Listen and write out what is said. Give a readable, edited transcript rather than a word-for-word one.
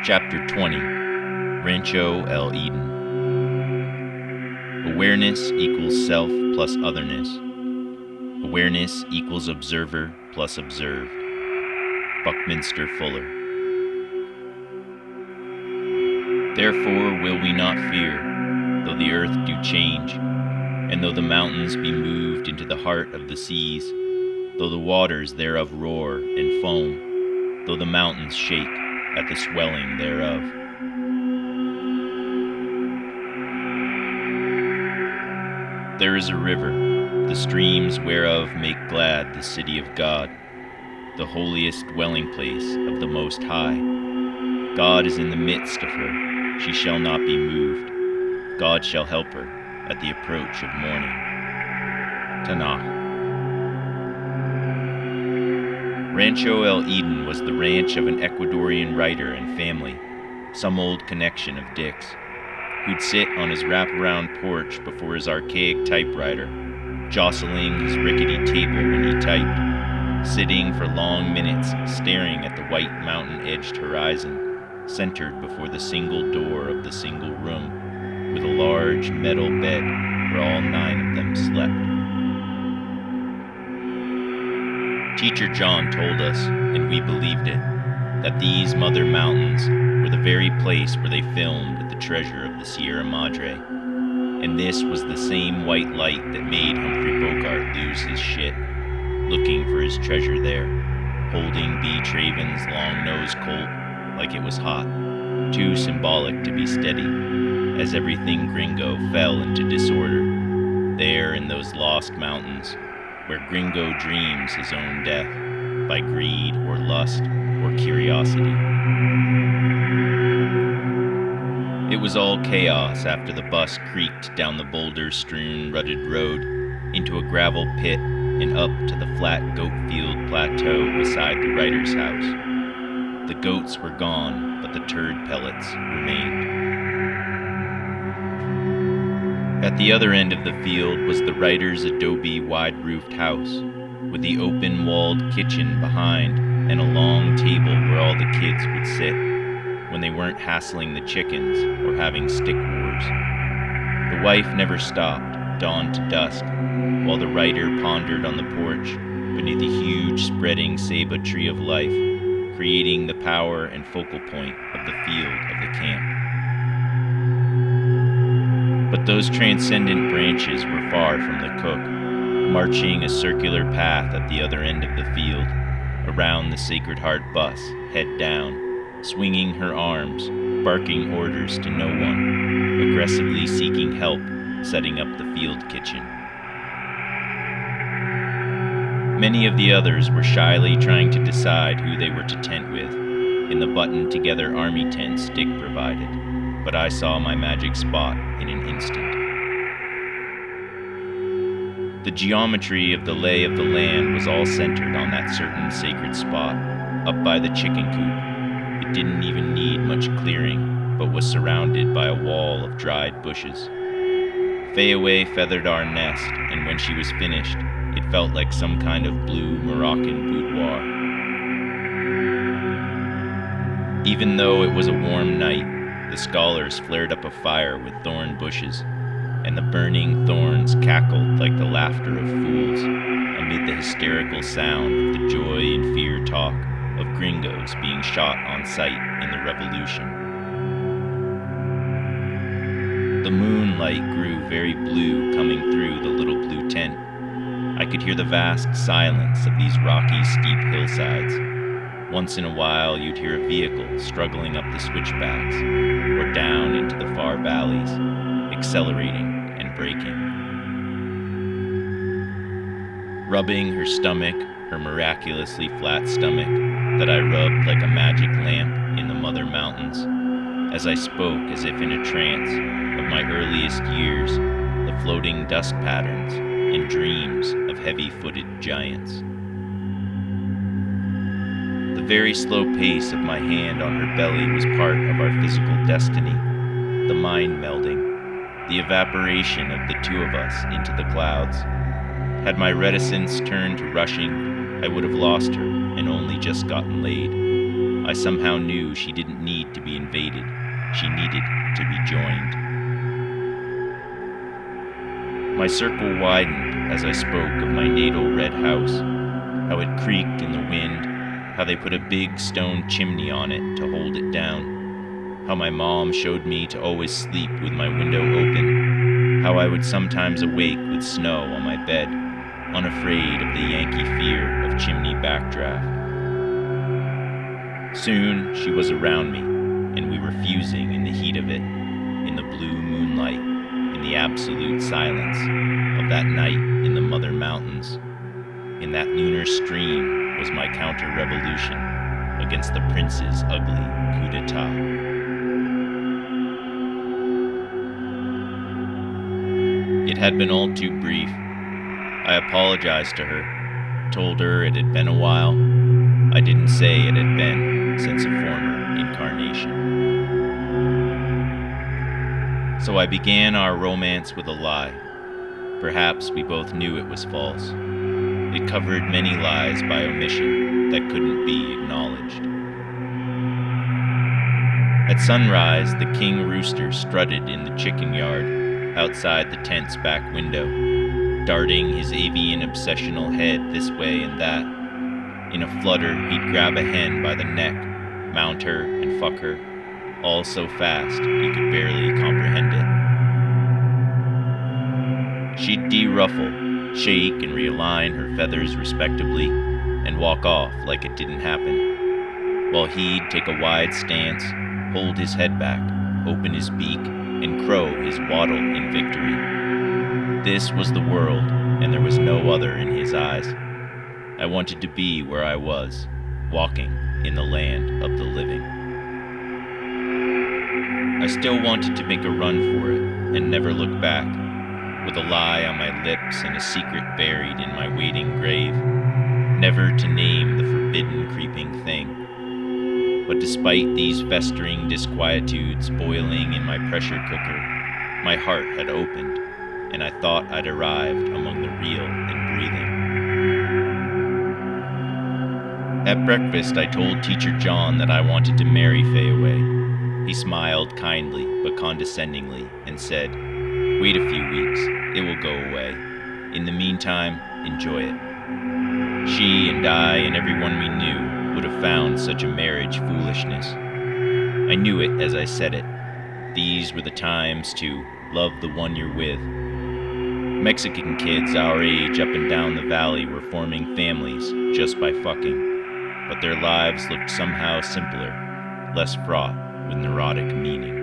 Chapter 20, Rancho El Eden. Awareness equals self plus otherness. Awareness equals observer plus observed. Buckminster Fuller. Therefore will we not fear, though the earth do change, and though the mountains be moved into the heart of the seas, though the waters thereof roar and foam, though the mountains shake at the swelling thereof. There is a river, the streams whereof make glad the city of God, the holiest dwelling place of the Most High. God is in the midst of her, she shall not be moved. God shall help her at the approach of morning. Tanakh. Rancho El Eden was the ranch of an Ecuadorian writer and family, some old connection of Dick's, who'd sit on his wraparound porch before his archaic typewriter, jostling his rickety table when he typed, sitting for long minutes staring at the white mountain-edged horizon, centered before the single door of the single room, with a large metal bed where all 9 of them slept. Teacher John told us, and we believed it, that these mother mountains were the very place where they filmed The Treasure of the Sierra Madre, and this was the same white light that made Humphrey Bogart lose his shit, looking for his treasure there, holding B. Traven's long-nosed colt like it was hot, too symbolic to be steady, as everything Gringo fell into disorder, there in those lost mountains, where Gringo dreams his own death, by greed or lust or curiosity. It was all chaos after the bus creaked down the boulder-strewn, rutted road into a gravel pit and up to the flat goat-field plateau beside the writer's house. The goats were gone, but the turd pellets remained. At the other end of the field was the writer's adobe wide-roofed house, with the open-walled kitchen behind and a long table where all the kids would sit when they weren't hassling the chickens or having stick wars. The wife never stopped, dawn to dusk, while the writer pondered on the porch beneath a huge spreading ceiba tree of life, creating the power and focal point of the field of the camp. But those transcendent branches were far from the cook, marching a circular path at the other end of the field, around the Sacred Heart bus, head down, swinging her arms, barking orders to no one, aggressively seeking help, setting up the field kitchen. Many of the others were shyly trying to decide who they were to tent with, in the buttoned-together army tents Dick provided, but I saw my magic spot in an instant. The geometry of the lay of the land was all centered on that certain sacred spot, up by the chicken coop. It didn't even need much clearing, but was surrounded by a wall of dried bushes. Fayaway feathered our nest, and when she was finished, it felt like some kind of blue Moroccan boudoir. Even though it was a warm night, the scholars flared up a fire with thorn bushes, and the burning thorns cackled like the laughter of fools amid the hysterical sound of the joy and fear talk of gringos being shot on sight in the revolution. The moonlight grew very blue coming through the little blue tent. I could hear the vast silence of these rocky, steep hillsides. Once in a while, you'd hear a vehicle struggling up the switchbacks or down into the far valleys, accelerating and braking. Rubbing her stomach, her miraculously flat stomach, that I rubbed like a magic lamp in the mother mountains, as I spoke as if in a trance of my earliest years, the floating dust patterns and dreams of heavy-footed giants. The very slow pace of my hand on her belly was part of our physical destiny, the mind melding, the evaporation of the two of us into the clouds. Had my reticence turned to rushing, I would have lost her and only just gotten laid. I somehow knew she didn't need to be invaded. She needed to be joined. My circle widened as I spoke of my natal red house, how it creaked in the wind, how they put a big stone chimney on it to hold it down, how my mom showed me to always sleep with my window open, how I would sometimes awake with snow on my bed, unafraid of the Yankee fear of chimney backdraft. Soon she was around me, and we were fusing in the heat of it, in the blue moonlight, in the absolute silence of that night in the Mother Mountains. In that lunar stream was my counter-revolution against the prince's ugly coup d'etat. It had been all too brief. I apologized to her, told her it had been a while. I didn't say it had been since a former incarnation. So I began our romance with a lie. Perhaps we both knew it was false. It covered many lies by omission that couldn't be acknowledged. At sunrise, the king rooster strutted in the chicken yard outside the tent's back window, darting his avian obsessional head this way and that. In a flutter, he'd grab a hen by the neck, mount her, and fuck her, all so fast you could barely comprehend it. She'd de-ruffle, shake and realign her feathers respectably, and walk off like it didn't happen, while he'd take a wide stance, hold his head back, open his beak, and crow his waddle in victory. This was the world, and there was no other in his eyes. I wanted to be where I was, walking in the land of the living. I still wanted to make a run for it and never look back, with a lie on my lips and a secret buried in my waiting grave, never to name the forbidden creeping thing. But despite these festering disquietudes boiling in my pressure cooker, my heart had opened, and I thought I'd arrived among the real and breathing. At breakfast, I told Teacher John that I wanted to marry Fayaway. He smiled kindly but condescendingly and said, "Wait a few weeks, it will go away. In the meantime, enjoy it." She and I and everyone we knew would have found such a marriage foolishness. I knew it as I said it. These were the times to love the one you're with. Mexican kids our age up and down the valley were forming families just by fucking, but their lives looked somehow simpler, less fraught with neurotic meaning.